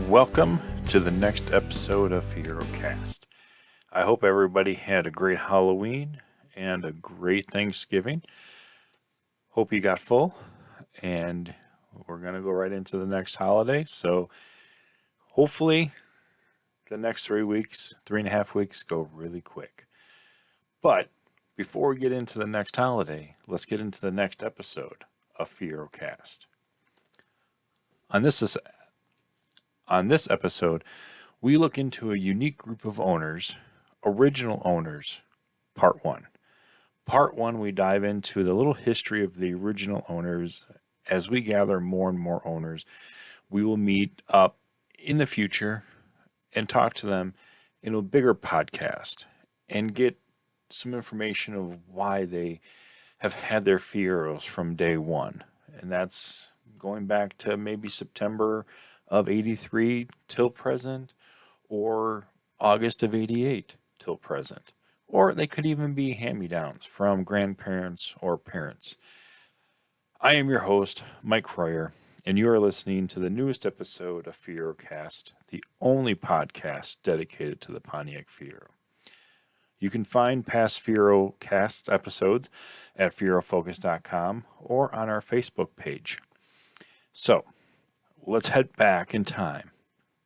Welcome to the next episode of Fiero Cast. I hope everybody had a great Halloween and a great Thanksgiving. Hope you got full, and we're going to go right into the next holiday. So hopefully the next 3.5 weeks go really quick. But before we get into the next holiday, let's get into the next episode of Fiero Cast. On this episode, we look into a unique group of owners, original owners, part 1. Part 1, we dive into the little history of the original owners. As we gather more and more owners, we will meet up in the future and talk to them in a bigger podcast and get some information of why they have had their Fieros from day one. And that's going back to maybe September of 83 till present, or August of 88 till present. Or they could even be hand-me-downs from grandparents or parents. I am your host, Mike Croyer, and you are listening to the newest episode of Fiero Cast, the only podcast dedicated to the Pontiac Fiero. You can find past Fiero Cast episodes at FieroFocus.com or on our Facebook page. So, let's head back in time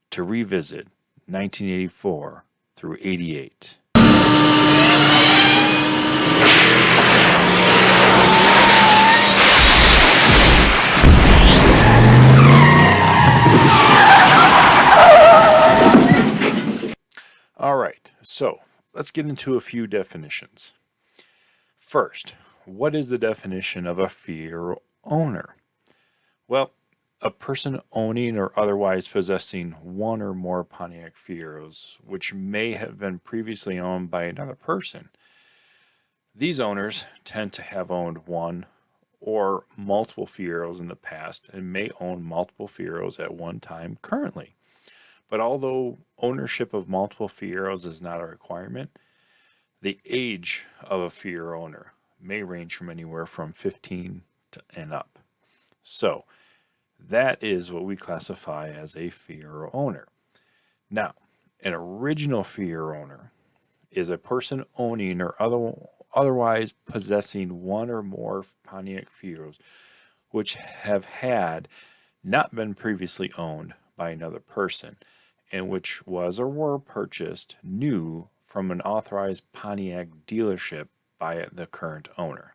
to revisit 1984 through 88. All right, so let's get into a few definitions. First, what is the definition of a Fiero owner? Well, a person owning or otherwise possessing one or more Pontiac Fieros, which may have been previously owned by another person. These owners tend to have owned one or multiple Fieros in the past and may own multiple Fieros at one time currently. But although ownership of multiple Fieros is not a requirement, the age of a Fiero owner may range from anywhere from 15 and up. So, that is what we classify as a Fiero owner. Now, an original Fiero owner is a person owning or otherwise possessing one or more Pontiac Fieros which have not been previously owned by another person, and which was or were purchased new from an authorized Pontiac dealership by the current owner.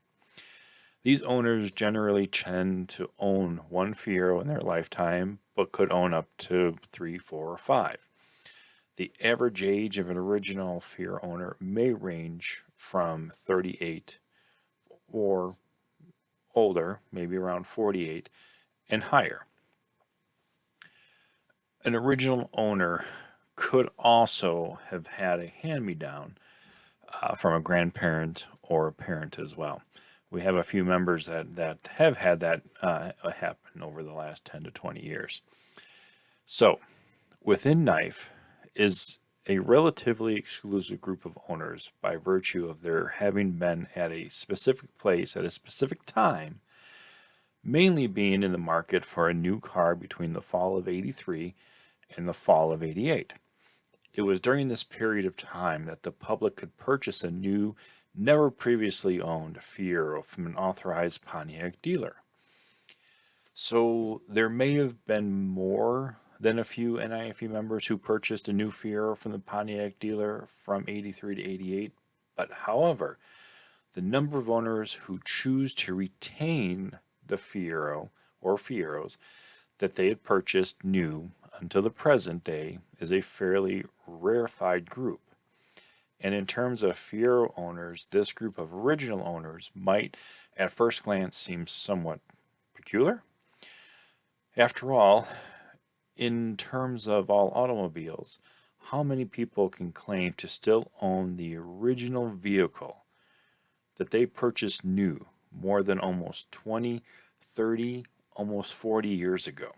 These owners generally tend to own one Fiero in their lifetime, but could own up to 3, 4, or 5. The average age of an original Fiero owner may range from 38 or older, maybe around 48, and higher. An original owner could also have had a hand-me-down from a grandparent or a parent as well. We have a few members that have had that happen over the last 10 to 20 years. So, within N.I.F.E is a relatively exclusive group of owners by virtue of their having been at a specific place at a specific time, mainly being in the market for a new car between the fall of 83 and the fall of 88. It was during this period of time that the public could purchase a new, never previously owned Fiero from an authorized Pontiac dealer. So there may have been more than a few N.I.F.E members who purchased a new Fiero from the Pontiac dealer from 83 to 88, but however, the number of owners who choose to retain the Fiero or Fieros that they had purchased new until the present day is a fairly rarefied group. And in terms of Fiero owners, this group of original owners might at first glance seem somewhat peculiar. After all, in terms of all automobiles, how many people can claim to still own the original vehicle that they purchased new more than almost 20, 30, almost 40 years ago?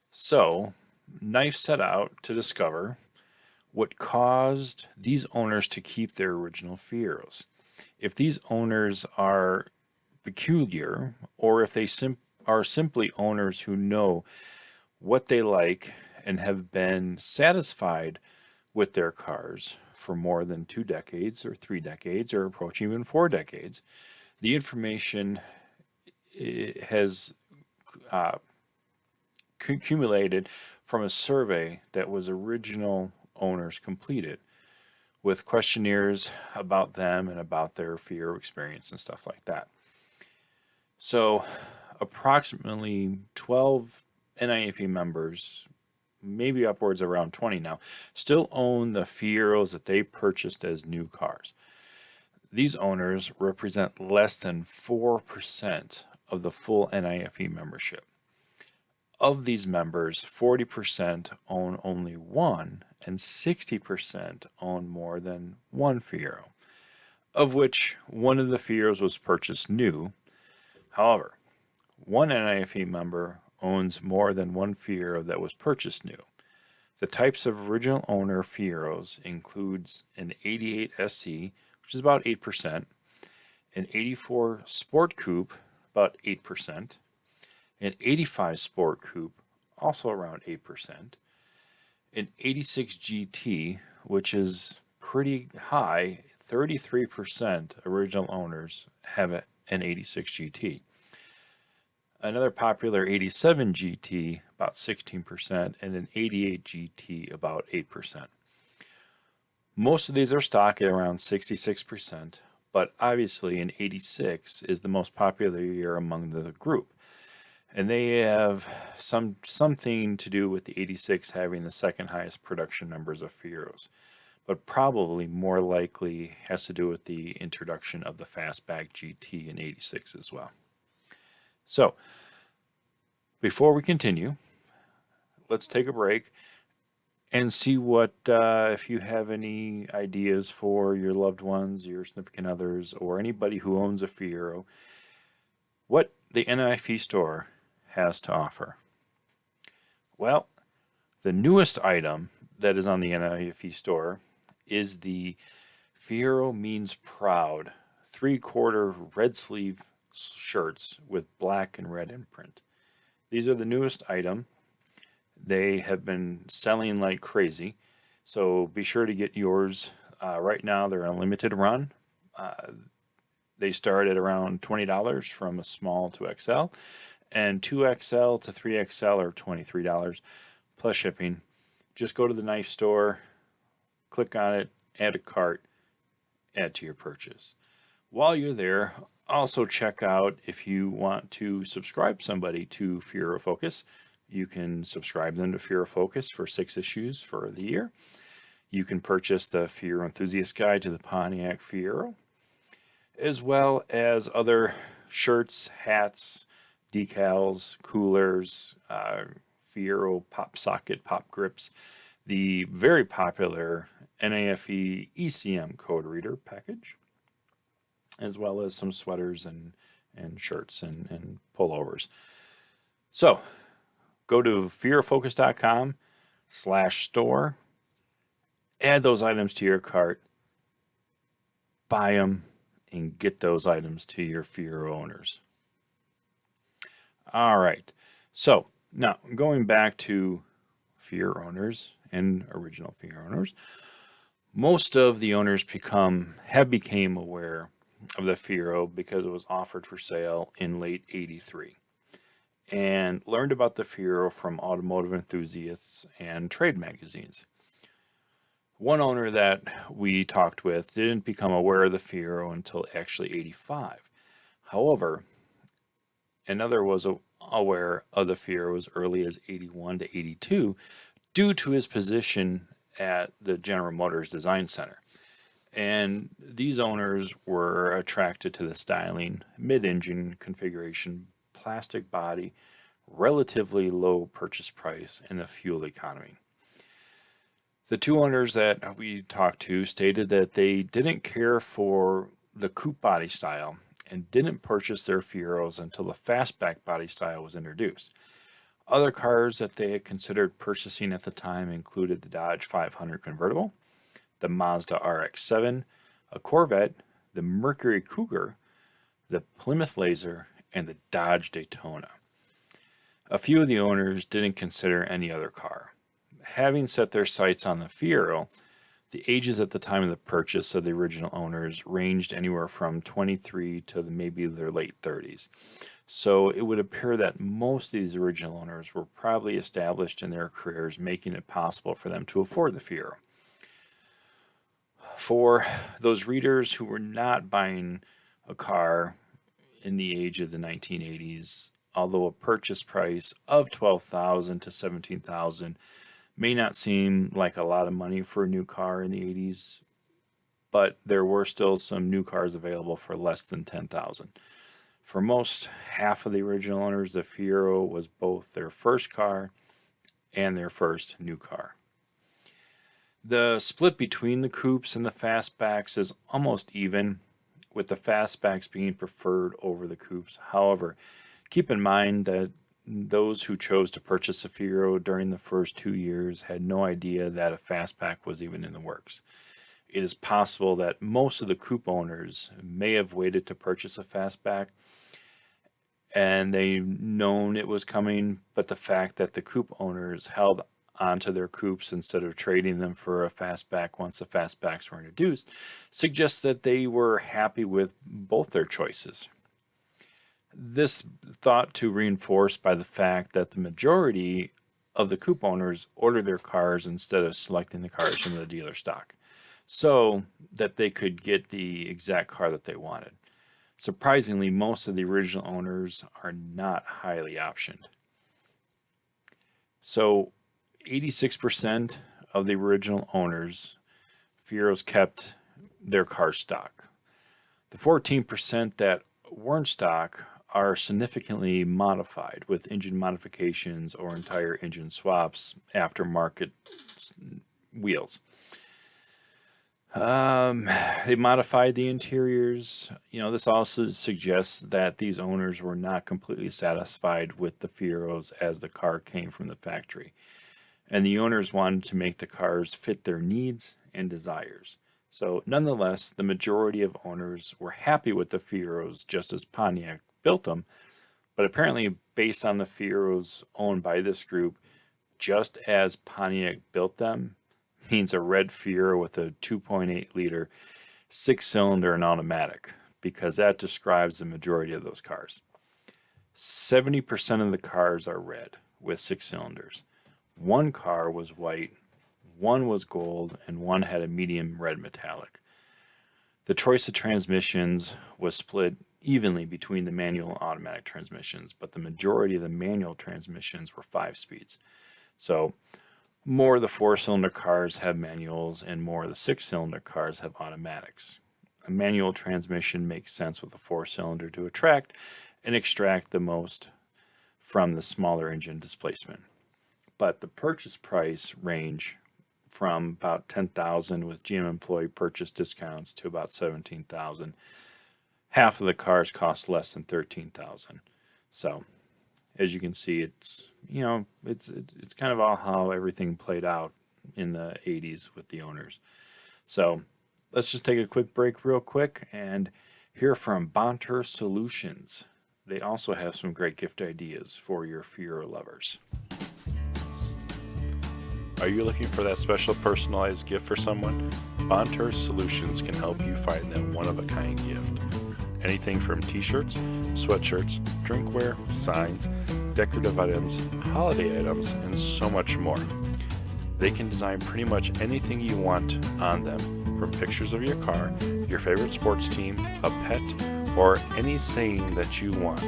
So, N.I.F.E set out to discover what caused these owners to keep their original Fieros. If these owners are peculiar, or if they are simply owners who know what they like, and have been satisfied with their cars for more than 2 decades or 3 decades or approaching even 4 decades. The information has accumulated from a survey that was original owners completed with questionnaires about them and about their Fiero experience and stuff like that. So approximately 12 N.I.F.E members, maybe upwards around 20 now, still own the Fieros that they purchased as new cars. These owners represent less than 4% of the full N.I.F.E membership. Of these members, 40% own only one, and 60% own more than one Fiero, of which one of the Fieros was purchased new. However, one N.I.F.E member owns more than one Fiero that was purchased new. The types of original owner Fieros includes an 88 SC, which is about 8%, an 84 Sport Coupe, about 8%, an 85 Sport Coupe, also around 8%, an 86 GT, which is pretty high, 33% original owners have an 86 GT. Another popular 87 GT, about 16%, and an 88 GT, about 8%. Most of these are stock at around 66%, but obviously an 86 is the most popular year among the group. And they have something to do with the 86 having the second highest production numbers of Fieros, but probably more likely has to do with the introduction of the Fastback GT in 86 as well. So, before we continue, let's take a break and see what, if you have any ideas for your loved ones, your significant others, or anybody who owns a Fiero, what the N.I.F.E store has to offer. Well, the newest item that is on the N.I.F.E store is the Fiero Means Proud 3/4 red sleeve shirts with black and red imprint. These are the newest item. They have been selling like crazy, so be sure to get yours. Right now they're on a limited run. They start at around $20 from a small to XL, and 2XL to 3XL are $23 plus shipping. Just go to the N.I.F.E store, click on it, add a cart, add to your purchase. While you're there, also check out if you want to subscribe somebody to Fiero Focus. You can subscribe them to Fiero Focus for 6 issues for the year. You can purchase the Fiero Enthusiast Guide to the Pontiac Fiero, as well as other shirts, hats, decals, coolers, Fiero pop socket pop grips, the very popular N.I.F.E ECM code reader package, as well as some sweaters and shirts and pullovers. So go to FieroFocus.com/store, add those items to your cart, buy them, and get those items to your Fiero owners. All right, so now going back to Fiero owners and original Fiero owners, most of the owners became aware of the Fiero because it was offered for sale in late '83, and learned about the Fiero from automotive enthusiasts and trade magazines. One owner that we talked with didn't become aware of the Fiero until actually '85. However, another was aware of the Fiero as early as '81 to '82 due to his position at the General Motors Design Center. And these owners were attracted to the styling, mid-engine configuration, plastic body, relatively low purchase price, and the fuel economy. The two owners that we talked to stated that they didn't care for the coupe body style and didn't purchase their Fieros until the fastback body style was introduced. Other cars that they had considered purchasing at the time included the Dodge 500 convertible, the Mazda RX-7, a Corvette, the Mercury Cougar, the Plymouth Laser, and the Dodge Daytona. A few of the owners didn't consider any other car. Having set their sights on the Fiero, the ages at the time of the purchase of the original owners ranged anywhere from 23 to maybe their late 30s. So it would appear that most of these original owners were probably established in their careers, making it possible for them to afford the Fiero. For those readers who were not buying a car in the age of the 1980s, although a purchase price of $12,000 to $17,000 may not seem like a lot of money for a new car in the 80s, but there were still some new cars available for less than $10,000. For most, half of the original owners, the Fiero was both their first car and their first new car. The split between the coupes and the fastbacks is almost even, with the fastbacks being preferred over the coupes. However, keep in mind that those who chose to purchase a Fiero during the first 2 years had no idea that a fastback was even in the works. It is possible that most of the coupe owners may have waited to purchase a fastback and they known it was coming, but the fact that the coupe owners held onto their coupes instead of trading them for a fastback once the fastbacks were introduced suggests that they were happy with both their choices. This thought to reinforced by the fact that the majority of the coupe owners ordered their cars instead of selecting the cars from the dealer stock, so that they could get the exact car that they wanted. Surprisingly, most of the original owners are not highly optioned. So 86% of the original owners, Fieros, kept their car stock. The 14% that weren't stock are significantly modified with engine modifications or entire engine swaps, aftermarket wheels. They modified the interiors. This also suggests that these owners were not completely satisfied with the Fieros as the car came from the factory. And the owners wanted to make the cars fit their needs and desires. So nonetheless, the majority of owners were happy with the Fieros just as Pontiac built them. But apparently, based on the Fieros owned by this group, just as Pontiac built them, means a red Fiero with a 2.8 liter 6-cylinder and automatic, because that describes the majority of those cars. 70% of the cars are red with 6 cylinders. One car was white, one was gold, and one had a medium red metallic. The choice of transmissions was split evenly between the manual and automatic transmissions, but the majority of the manual transmissions were 5 speeds. So more of the 4-cylinder cars have manuals and more of the 6-cylinder cars have automatics. A manual transmission makes sense with a 4-cylinder to attract and extract the most from the smaller engine displacement. But the purchase price range from about $10,000 with GM employee purchase discounts to about $17,000. Half of the cars cost less than $13,000. So as you can see, it's kind of all how everything played out in the 80s with the owners. So let's just take a quick break real quick and hear from Bonter Solutions. They also have some great gift ideas for your Fiero lovers. Are you looking for that special personalized gift for someone? Bonter Solutions can help you find that one-of-a-kind gift. Anything from t-shirts, sweatshirts, drinkware, signs, decorative items, holiday items, and so much more. They can design pretty much anything you want on them, from pictures of your car, your favorite sports team, a pet, or any saying that you want.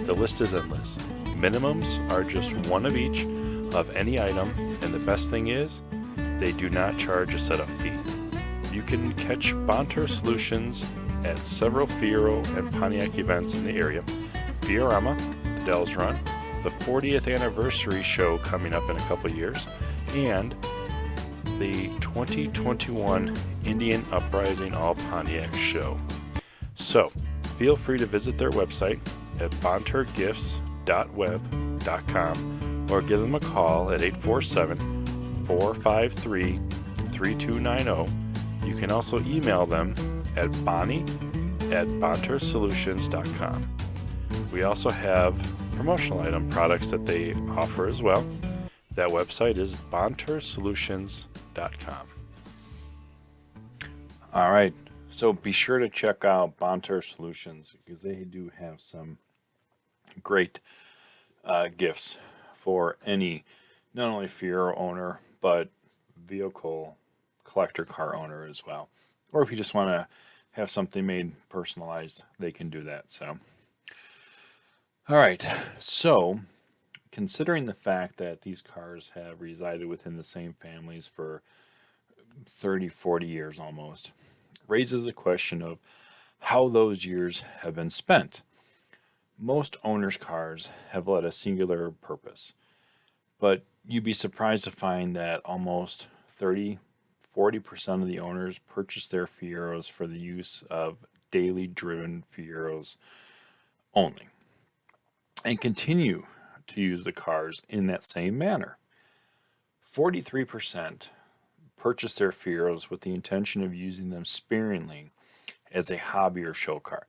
The list is endless. Minimums are just one of each of any item, and the best thing is, they do not charge a setup fee. You can catch Bonter Solutions at several Fiero and Pontiac events in the area: Fiorama, the Dells Run, the 40th anniversary show coming up in a couple years, and the 2021 Indian Uprising All Pontiac show. So feel free to visit their website at bontergifts.web.com or give them a call at 847-453-3290. You can also email them at bonnie@bontersolutions.com. We also have promotional item products that they offer as well. That website is bontersolutions.com. All right, so be sure to check out Bonter Solutions because they do have some great gifts for any, not only Fiero owner, but vehicle collector car owner as well. Or if you just want to have something made personalized, they can do that. So, all right, so considering the fact that these cars have resided within the same families for 30, 40 years almost, raises a question of how those years have been spent. Most owners' cars have led a singular purpose, but you'd be surprised to find that almost 40% of the owners purchase their Fieros for the use of daily driven Fieros only and continue to use the cars in that same manner. 43% purchase their Fieros with the intention of using them sparingly as a hobby or show car.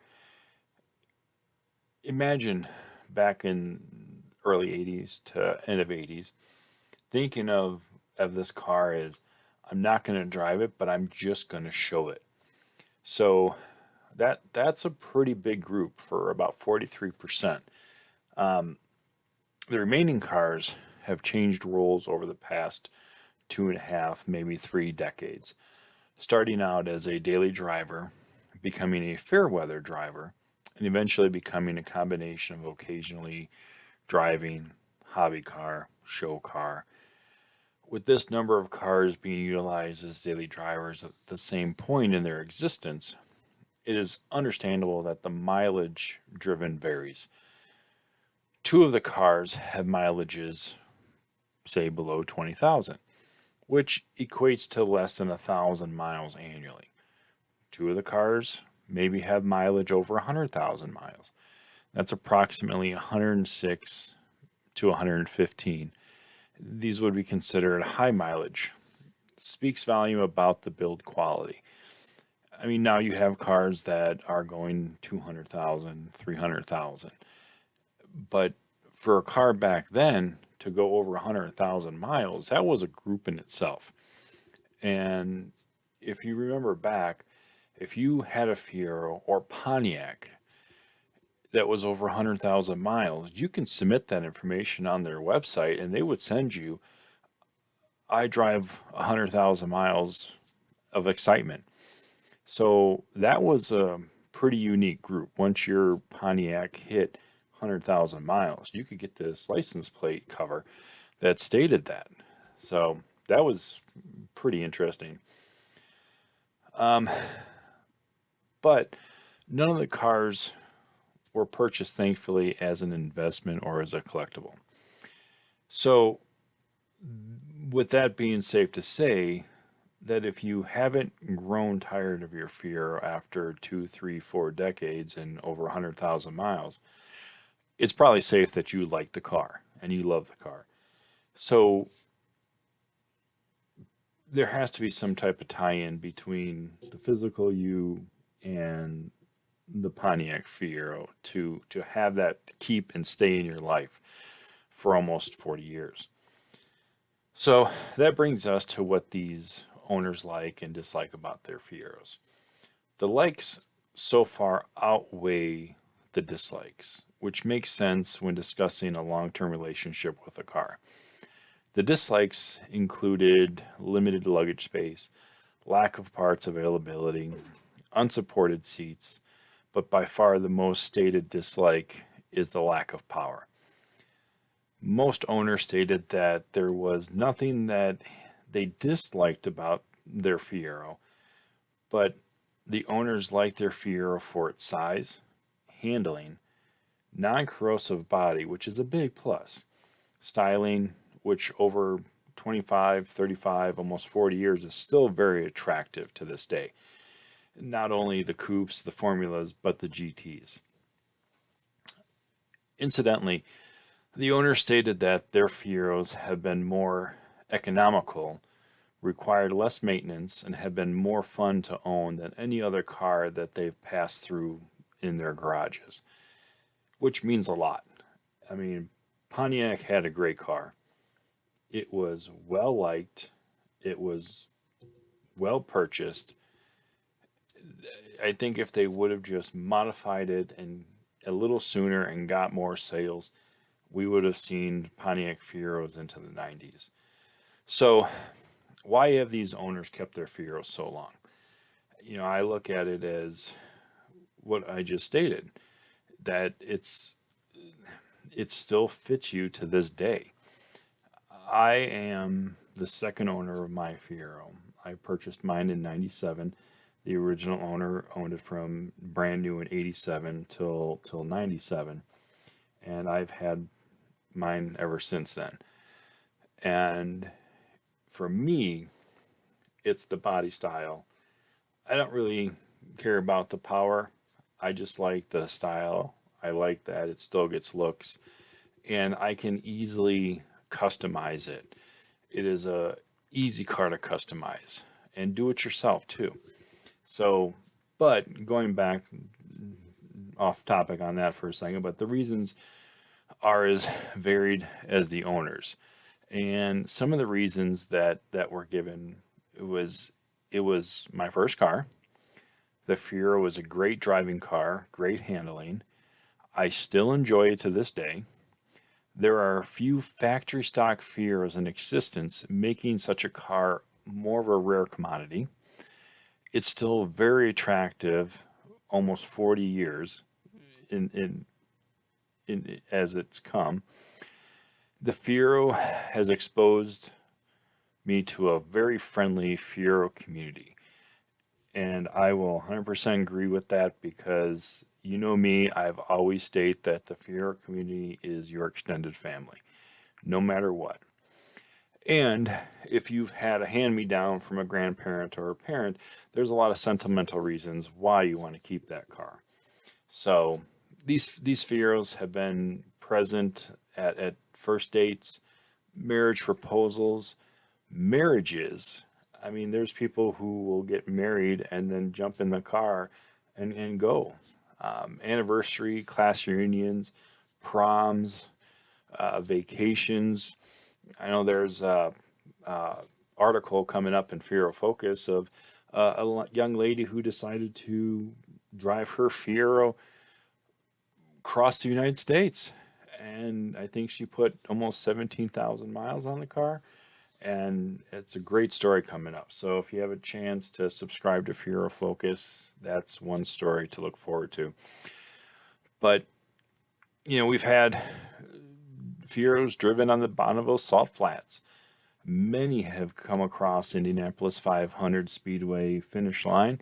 Imagine back in early 80s to end of 80s, thinking of this car as, I'm not going to drive it, but I'm just going to show it. So that's a pretty big group for about 43%. The remaining cars have changed roles over the past 2.5, maybe 3 decades, starting out as a daily driver, becoming a fair weather driver, and eventually becoming a combination of occasionally driving, hobby car, show car. With this number of cars being utilized as daily drivers at the same point in their existence, it is understandable that the mileage driven varies. 2 of the cars have mileages, say, below 20,000, which equates to less than 1,000 miles annually. 2 of the cars maybe have mileage over 100,000 miles. That's approximately 106 to 115. These would be considered high mileage. Speaks volume about the build quality. I mean, now you have cars that are going 200,000, 300,000. But for a car back then to go over 100,000 miles, that was a group in itself. And if you remember back, if you had a Fiero or Pontiac that was over 100,000 miles, you can submit that information on their website and they would send you, I drive 100,000 miles of excitement. So that was a pretty unique group. Once your Pontiac hit 100,000 miles, you could get this license plate cover that stated that. So that was pretty interesting. But none of the cars were purchased, thankfully, as an investment or as a collectible. So with that being safe to say, that if you haven't grown tired of your Fiero after 2, 3, 4 decades and over 100,000 miles, it's probably safe that you like the car and you love the car. So there has to be some type of tie-in between the physical you and the Pontiac Fiero to have that keep and stay in your life for almost 40 years. So that brings us to what these owners like and dislike about their Fieros. The likes so far outweigh the dislikes, which makes sense when discussing a long-term relationship with a car. The dislikes included limited luggage space, lack of parts availability, unsupported seats, but by far the most stated dislike is the lack of power. Most owners stated that there was nothing that they disliked about their Fiero, but the owners liked their Fiero for its size, handling, non-corrosive body, which is a big plus, styling, which over 25, 35, almost 40 years is still very attractive to this day. Not only the coupes, the formulas, but the GTs. Incidentally, the owner stated that their Fieros have been more economical, required less maintenance, and have been more fun to own than any other car that they've passed through in their garages, which means a lot. I mean, Pontiac had a great car. It was well liked. It was well purchased. I think if they would have just modified it and a little sooner and got more sales, we would have seen Pontiac Fieros into the 90s. So, why have these owners kept their Fieros so long? I look at it as what I just stated, that it still fits you to this day. I am the second owner of my Fiero. I purchased mine in 97. The original owner owned it from brand new in 87 till 97. And I've had mine ever since then. And for me, it's the body style. I don't really care about the power. I just like the style. I like that it still gets looks, and I can easily customize it. It is a easy car to customize and do it yourself too. So, but going back off topic on that for a second, but the reasons are as varied as the owners. And some of the reasons that were given, it was my first car. The Fiero was a great driving car, great handling. I still enjoy it to this day. There are a few factory stock Fieros in existence, making such a car more of a rare commodity. It's still very attractive, almost 40 years in as it's come. The Fiero has exposed me to a very friendly Fiero community. And I will 100% agree with that because you know me, I've always stated that the Fiero community is your extended family, no matter what. And if you've had a hand-me-down from a grandparent or a parent, there's a lot of sentimental reasons why you want to keep that car. So these Fieros have been present at first dates, marriage proposals, marriages. I mean, there's people who will get married and then jump in the car and go. Anniversary, class reunions, proms, vacations. I know there's a article coming up in Fiero Focus of a young lady who decided to drive her Fiero across the United States. And I think she put almost 17,000 miles on the car. And it's a great story coming up. So if you have a chance to subscribe to Fiero Focus, that's one story to look forward to. But, we've had Fieros driven on the Bonneville Salt Flats. Many have come across Indianapolis 500 Speedway finish line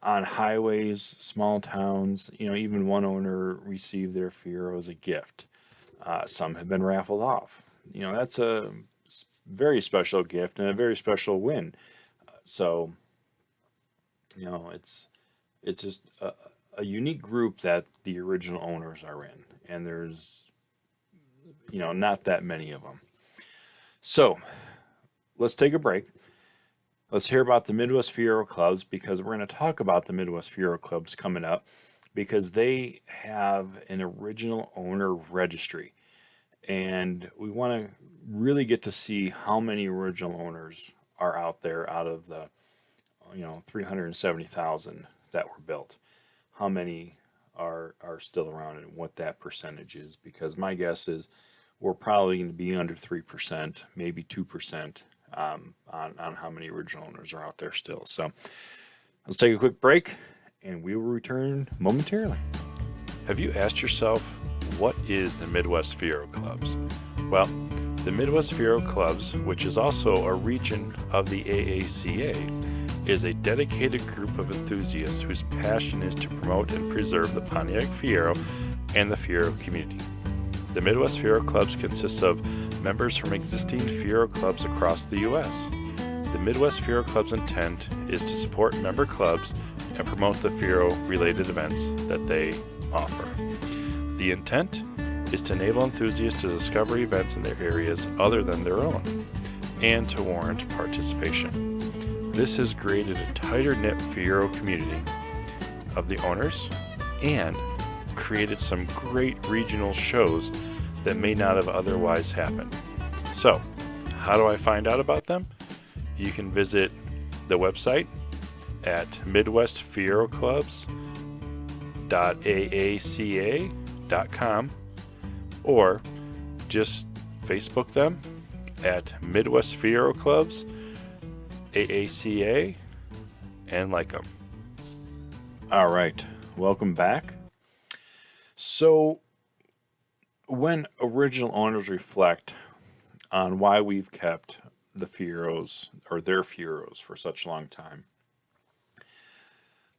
on highways, small towns. Even one owner received their Fiero as a gift. Some have been raffled off. That's a very special gift and a very special win. So, it's just a unique group that the original owners are in, and there's not that many of them. So let's take a break. Let's hear about the Midwest Fiero Clubs, because we're going to talk about the Midwest Fiero Clubs coming up, because they have an original owner registry. And we want to really get to see how many original owners are out there out of the 370,000 that were built. How many are still around and what that percentage is, because my guess is we're probably going to be under 3%, maybe 2% on how many original owners are out there still. So let's take a quick break and we will return momentarily. Have you asked yourself, what is the Midwest Fiero Clubs? Well, the Midwest Fiero Clubs, which is also a region of the AACA, is a dedicated group of enthusiasts whose passion is to promote and preserve the Pontiac Fiero and the Fiero community. The Midwest Fiero Clubs consists of members from existing Fiero clubs across the U.S. The Midwest Fiero Club's intent is to support member clubs and promote the Fiero-related events that they offer. The intent is to enable enthusiasts to discover events in their areas other than their own, and to warrant participation. This has created a tighter-knit Fiero community of the owners and created some great regional shows that may not have otherwise happened. So, how do I find out about them? You can visit the website at midwestfieroclubs.aaca.com or just Facebook them at Midwest Fiero Clubs AACA and like them. All right, welcome back. So, when original owners reflect on why we've kept the Fieros or their Fieros for such a long time,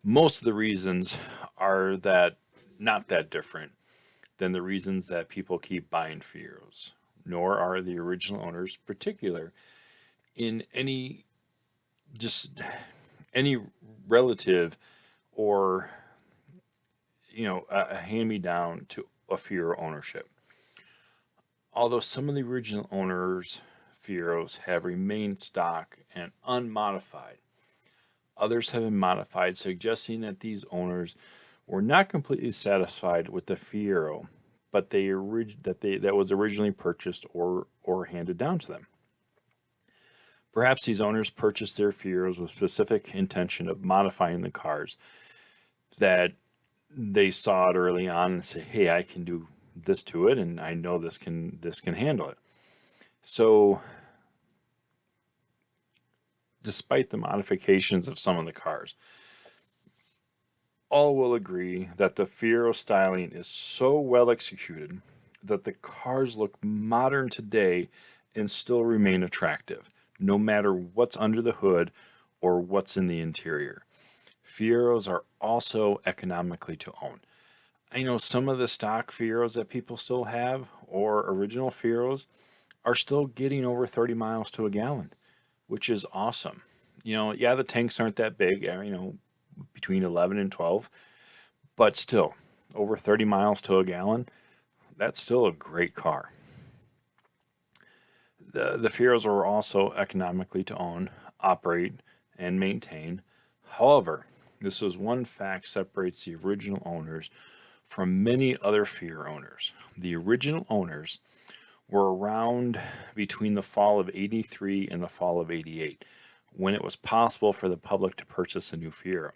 most of the reasons are that not that different than the reasons that people keep buying Fieros, nor are the original owners particular in any relative or a hand-me-down to a Fiero ownership. Although some of the original owners' Fieros have remained stock and unmodified, others have been modified, suggesting that these owners were not completely satisfied with the Fiero, but that was originally purchased or handed down to them. Perhaps these owners purchased their Fieros with specific intention of modifying the cars, that they saw it early on and say, "Hey, I can do this to it, and I know this can handle it." So, despite the modifications of some of the cars, all will agree that the Fiero styling is so well executed that the cars look modern today and still remain attractive, no matter what's under the hood or what's in the interior. Fieros are also economically to own. I know some of the stock Fieros that people still have, or original Fieros, are still getting over 30 miles to a gallon, which is awesome. Yeah, the tanks aren't that big, between 11 and 12, but still, over 30 miles to a gallon, that's still a great car. The Fieros are also economically to own, operate, and maintain. However, this is one fact separates the original owners from many other Fiero owners. The original owners were around between the fall of '83 and the fall of '88, when it was possible for the public to purchase a new Fiero.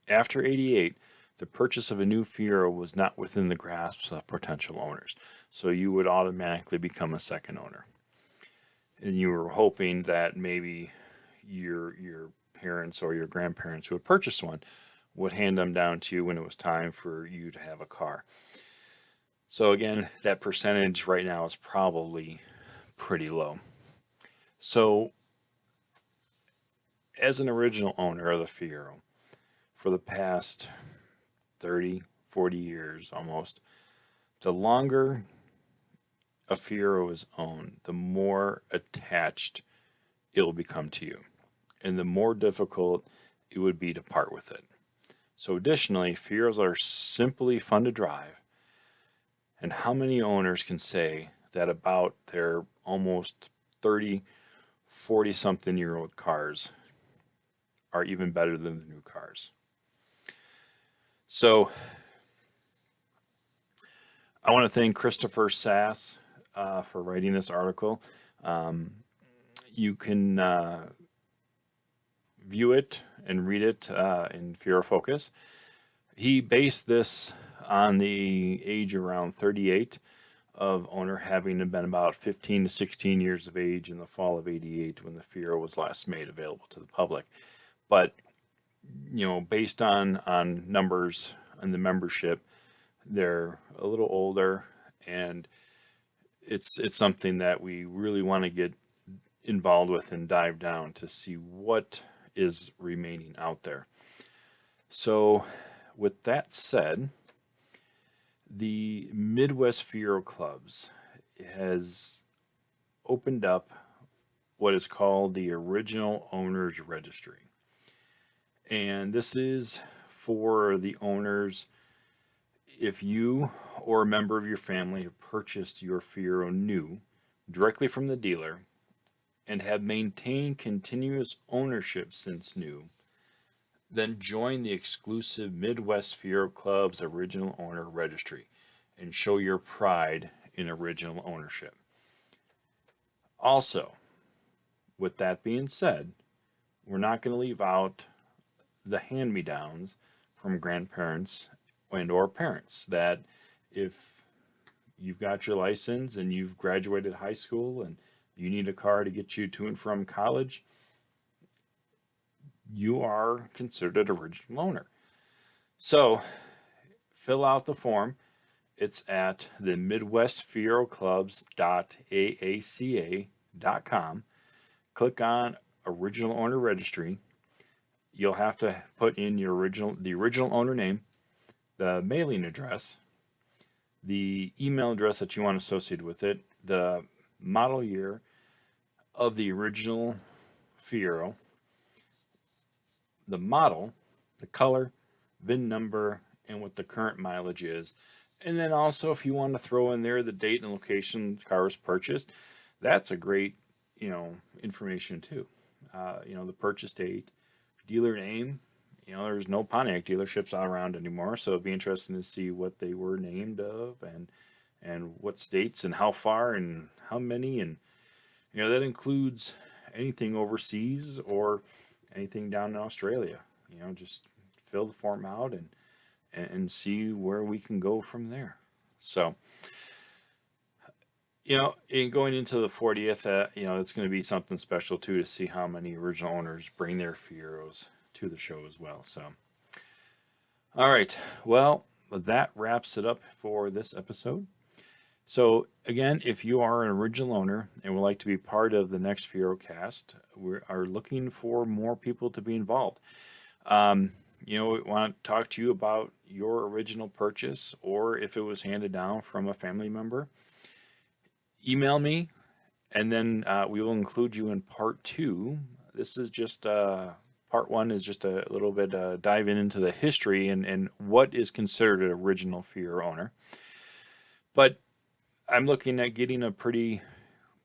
After '88, the purchase of a new Fiero was not within the grasp of potential owners, so you would automatically become a second owner. And you were hoping that maybe your parents or your grandparents who had purchased one would hand them down to you when it was time for you to have a car. So again, that percentage right now is probably pretty low. So as an original owner of the Fiero, for the past 30, 40 years almost, the longer a Fiero is owned, the more attached it will become to you, and the more difficult it would be to part with it. So additionally, Fieros are simply fun to drive, and how many owners can say that about their almost 30, 40-something year old cars are even better than the new cars? So I want to thank Christopher Sass for writing this article. You can view it and read it in Fiero Focus. He based this on the age around 38 of owner, having been about 15 to 16 years of age in the fall of '88 when the Fiero was last made available to the public. But based on numbers and the membership, they're a little older, and it's something that we really want to get involved with and dive down to see what is remaining out there. So with that said, the Midwest Fiero Clubs has opened up what is called the Original Owners Registry. And this is for the owners. If you or a member of your family have purchased your Fiero new directly from the dealer and have maintained continuous ownership since new, then join the exclusive Midwest Fiero Club's Original Owner Registry and show your pride in original ownership. Also, with that being said, we're not going to leave out the hand-me-downs from grandparents and or parents, that if you've got your license and you've graduated high school and you need a car to get you to and from college, you are considered an original owner. So fill out the form. It's at the midwestfieroclubs.aaca.com. Click on original owner registry. You'll have to put in the original owner name, the mailing address, the email address that you want associated with it, the model year of the original Fiero, the model, the color, VIN number, and what the current mileage is. And then also, if you want to throw in there the date and location the car was purchased, that's a great, information too. The purchase date, dealer name. There's no Pontiac dealerships out around anymore, so it'd be interesting to see what they were named of and what states and how far and how many, and that includes anything overseas or anything down in Australia. Just fill the form out and see where we can go from there. So, in going into the 40th, it's going to be something special too, to see how many original owners bring their Fieros to the show as well. So, all right, well, that wraps it up for this episode. So again, if you are an original owner and would like to be part of the next Fiero cast, we are looking for more people to be involved. We want to talk to you about your original purchase, or if it was handed down from a family member. Email me, and then we will include you in part 2. This is just part 1 is just a little bit diving into the history and what is considered an original Fiero owner. But I'm looking at getting a pretty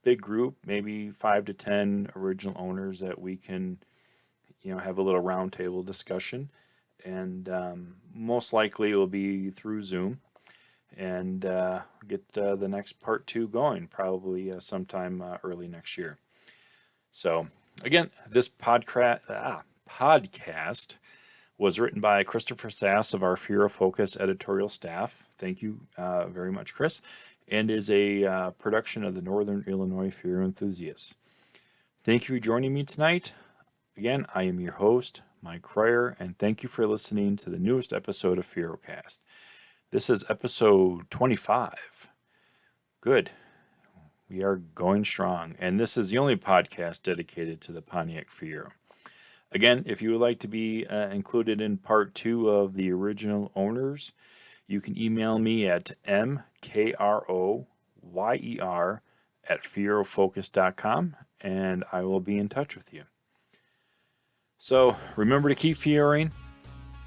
big group, maybe 5 to 10 original owners that we can, have a little roundtable discussion. And most likely it will be through Zoom, and get the next part 2 going, probably sometime early next year. So again, this podcast was written by Christopher Sass of our Fiero Focus editorial staff. Thank you very much, Chris. And is a production of the Northern Illinois Fiero Enthusiasts. Thank you for joining me tonight. Again, I am your host, Mike Cryer, and thank you for listening to the newest episode of FieroCast. This is episode 25. Good. We are going strong, and this is the only podcast dedicated to the Pontiac Fiero. Again, if you would like to be included in part 2 of the original owners, you can email me at mkroyer@fierofocus.com, and I will be in touch with you. So remember to keep Fieroing,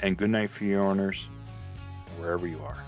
and good night, Fiero owners, wherever you are.